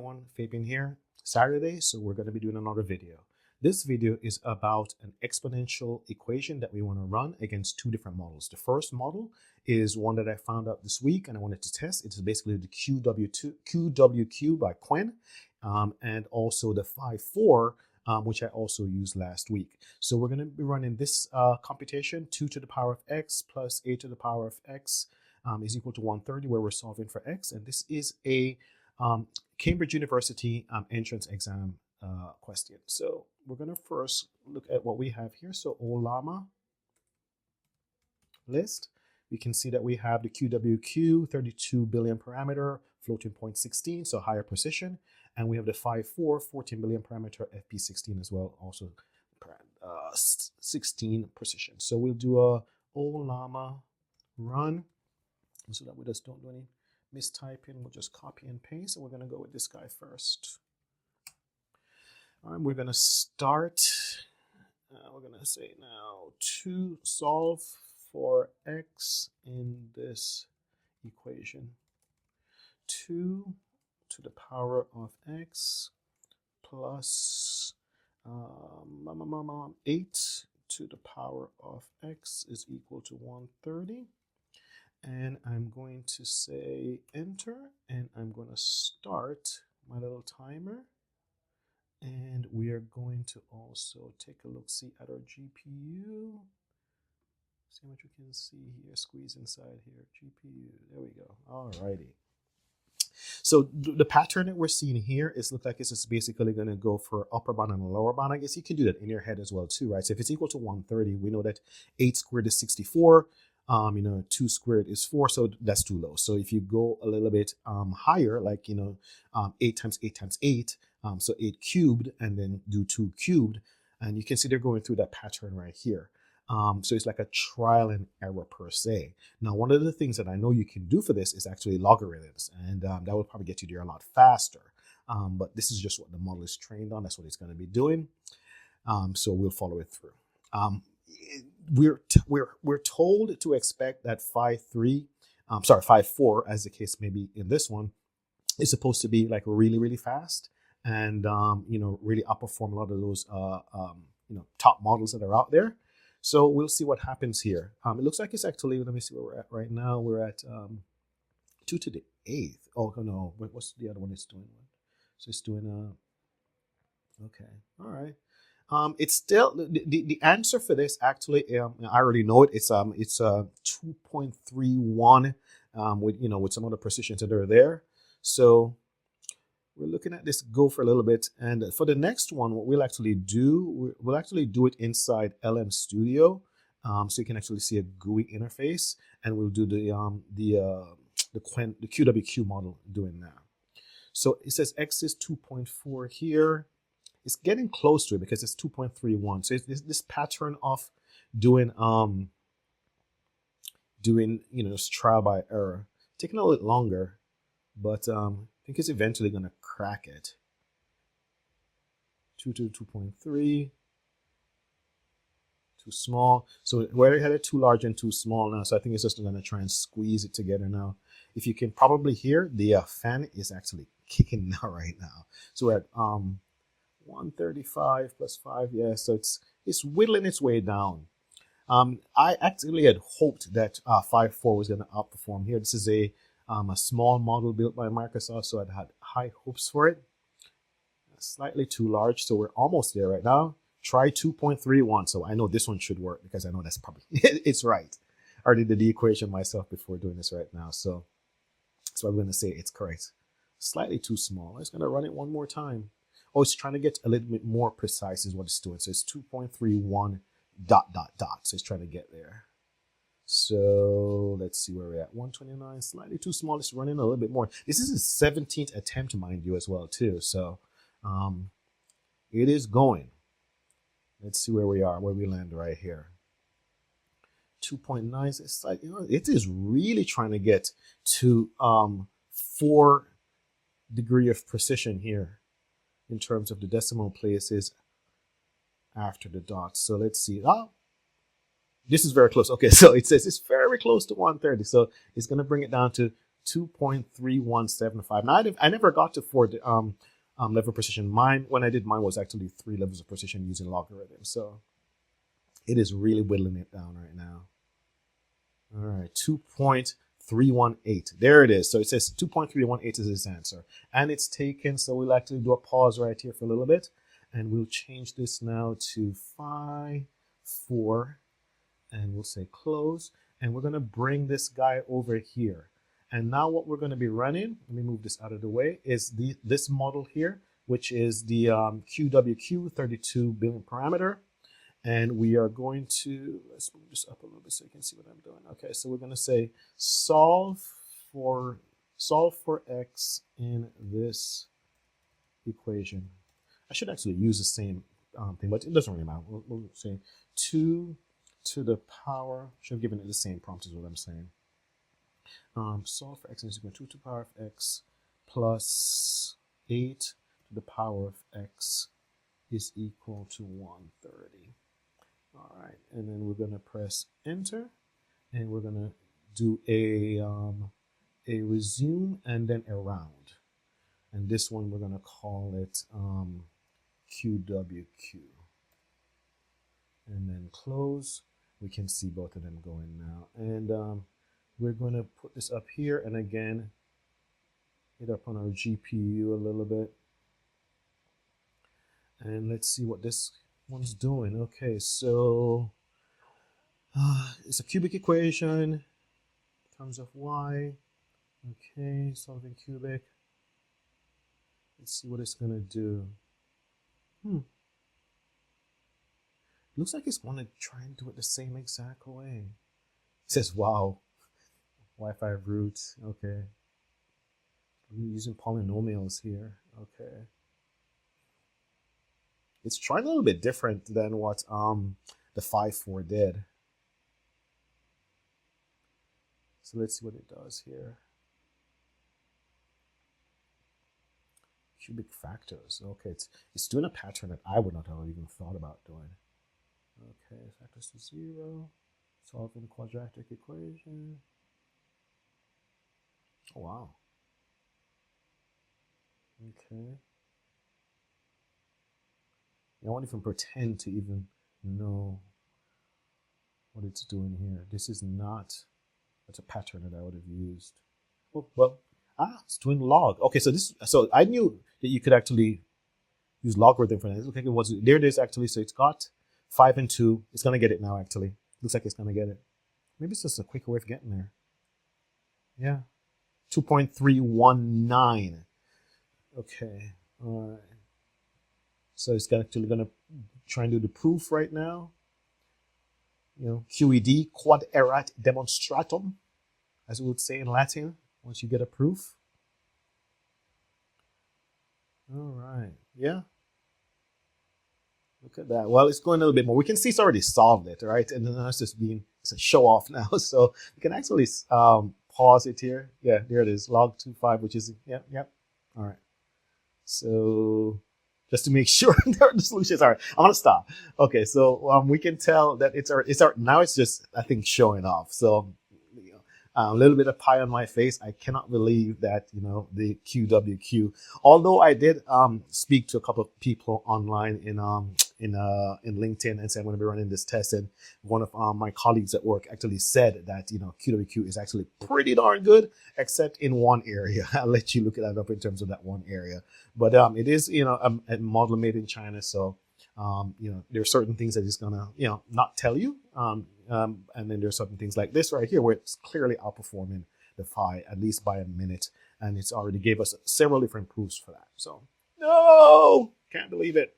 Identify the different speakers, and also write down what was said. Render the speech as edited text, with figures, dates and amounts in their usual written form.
Speaker 1: everyone, Fabian here. Saturday, so we're going to be doing another video. This video is about an exponential equation that we want to run against two different models. The first model is one that I found out this week and I wanted to test. It's basically the QWQ by Quen, and also the Phi-4, which I also used last week. So we're going to be running this computation, 2 to the power of x plus a to the power of x is equal to 130, where we're solving for x. And this is a Cambridge University entrance exam question. So we're going to first look at what we have here. So OLAMA list. We can see that we have the QWQ, 32 billion parameter, floating point 16, so higher precision. And we have the Phi-4, 14 billion parameter, FP16 as well, also 16 precision. So we'll do a OLAMA run so that we just don't do any mistyping. We'll just copy and paste. And we're going to go with this guy first. All right, we're going to start. We're going to say now to solve for x in this equation. 2 to the power of x plus 8 to the power of x is equal to 130. And I'm going to say enter, and I'm going to start my little timer. And we are going to also take a look, see at our GPU. See what you can see here, squeeze inside here, GPU, there we go, all righty. So the pattern that we're seeing here is look like it's just basically going to go for upper bound and lower bound. I guess you can do that in your head as well too, right? So if it's equal to 130, we know that 8 squared is 64. 2 squared is 4, so that's too low. So if you go a little bit higher, like 8 times 8 times 8, so 8 cubed, and then do 2 cubed, and you can see they're going through that pattern right here. So it's like a trial and error per se. Now, one of the things that I know you can do for this is actually logarithms, and that will probably get you there a lot faster. But this is just what the model is trained on. That's what it's going to be doing. So we'll follow it through. We're told to expect that Phi-4, as the case may be in this one, is supposed to be like really fast and really outperform a lot of those top models that are out there. So we'll see what happens here. It looks like it's actually, let me see where we're at right now. We're at 2 to the 8th. Oh no, what's the other one it's doing? So it's doing okay, all right. It's still the answer for this actually. I already know it. It's 2.31 with some other precisions that are there. So we're looking at this go for a little bit, and for the next one, what we'll actually do it inside LM Studio, so you can actually see a GUI interface, and we'll do the QWQ model doing that. So it says x is 2.4 here. It's getting close to it because it's 2.31. So it's this pattern of doing just trial by error, taking a little longer, but I think it's eventually going to crack it. 2 to 2.3, too small. So we already had it too large and too small now. So I think it's just going to try and squeeze it together now. If you can probably hear, the fan is actually kicking now right now. So we're at 135 plus 5, yeah, so it's whittling its way down. I actually had hoped that Phi-4 was going to outperform here. This is a small model built by Microsoft, so I'd had high hopes for it. Slightly too large, so we're almost there right now. Try 2.31, so I know this one should work because I know that's probably it's right. I already did the equation myself before doing this right now, so I'm going to say it's correct. Slightly too small. I'm just going to run it one more time. Oh, it's trying to get a little bit more precise is what it's doing. So it's 2.31 ... So it's trying to get there. So let's see where we're at. 129, slightly too small. It's running a little bit more. This is his 17th attempt, mind you, as well, too. So it is going. Let's see where we are, where we land right here. 2.9. It's like, it is really trying to get to 4 degree of precision here in terms of the decimal places after the dots. So let's see. This is very close. Okay, so it says it's very close to 130. So it's going to bring it down to 2.3175. Now I never got to 4 level of precision. Mine, when I did mine, was actually 3 levels of precision using logarithms. So it is really whittling it down right now. All right, 2.318. There it is. So it says 2.318 is its answer. And it's taken, so we'll actually do a pause right here for a little bit. And we'll change this now to Phi-4. And we'll say close. And we're going to bring this guy over here. And now what we're going to be running, let me move this out of the way, is this model here, which is the QWQ 32 billion parameter. And we are going to, let's move this up a little bit so you can see what I'm doing. Okay, so we're going to say solve for x in this equation. I should actually use the same thing, but it doesn't really matter. We'll say 2 to the power, should have given it the same prompt is what I'm saying. Solve for x is equal to 2 to the power of x plus 8 to the power of x is equal to 130. All right, and then we're going to press enter, and we're going to do a resume and then a round. And this one we're going to call it QWQ. And then close. We can see both of them going now. And we're going to put this up here and again hit up on our GPU a little bit. And let's see what this one's doing. Okay, so it's a cubic equation in terms of y. Okay, solving cubic. Let's see what it's going to do. Looks like it's going to try and do it the same exact way. It says, wow, Wi-Fi root. Okay. I'm using polynomials here. Okay. It's trying a little bit different than what the Phi-4 did. So let's see what it does here. Cubic factors. Okay, it's doing a pattern that I would not have even thought about doing. Okay, factors to 0. Solving quadratic equation. Oh, wow. Okay. I won't even pretend to even know what it's doing here. This is not, that's a pattern that I would have used. Oh, well, it's doing log. Okay, so I knew that you could actually use logarithm for that. Okay, there it is actually. So it's got 5 and 2. It's going to get it now, actually. Looks like it's going to get it. Maybe it's just a quicker way of getting there. Yeah. 2.319. Okay. All right. So it's actually going to try and do the proof right now. You know, QED, quod erat demonstratum, as we would say in Latin, once you get a proof. All right. Yeah. Look at that. Well, it's going a little bit more. We can see it's already solved it, right? And then it's just being, it's a show off now. So we can actually pause it here. Yeah, there it is. Log 2.5, which is, yep. All right. So just to make sure the solutions are, I'm going to stop. Okay, so we can tell that now it's just, I think, showing off. So a little bit of pie on my face. I cannot believe that, the QWQ, although I did speak to a couple of people online in LinkedIn and said I'm going to be running this test, and one of my colleagues at work actually said that QWQ is actually pretty darn good, except in one area. I'll let you look it up in terms of that one area, but it is a model made in China, so there are certain things that it's gonna not tell you, and then there's certain things like this right here where it's clearly outperforming the Phi at least by a minute, and it's already gave us several different proofs for that. So no, can't believe it.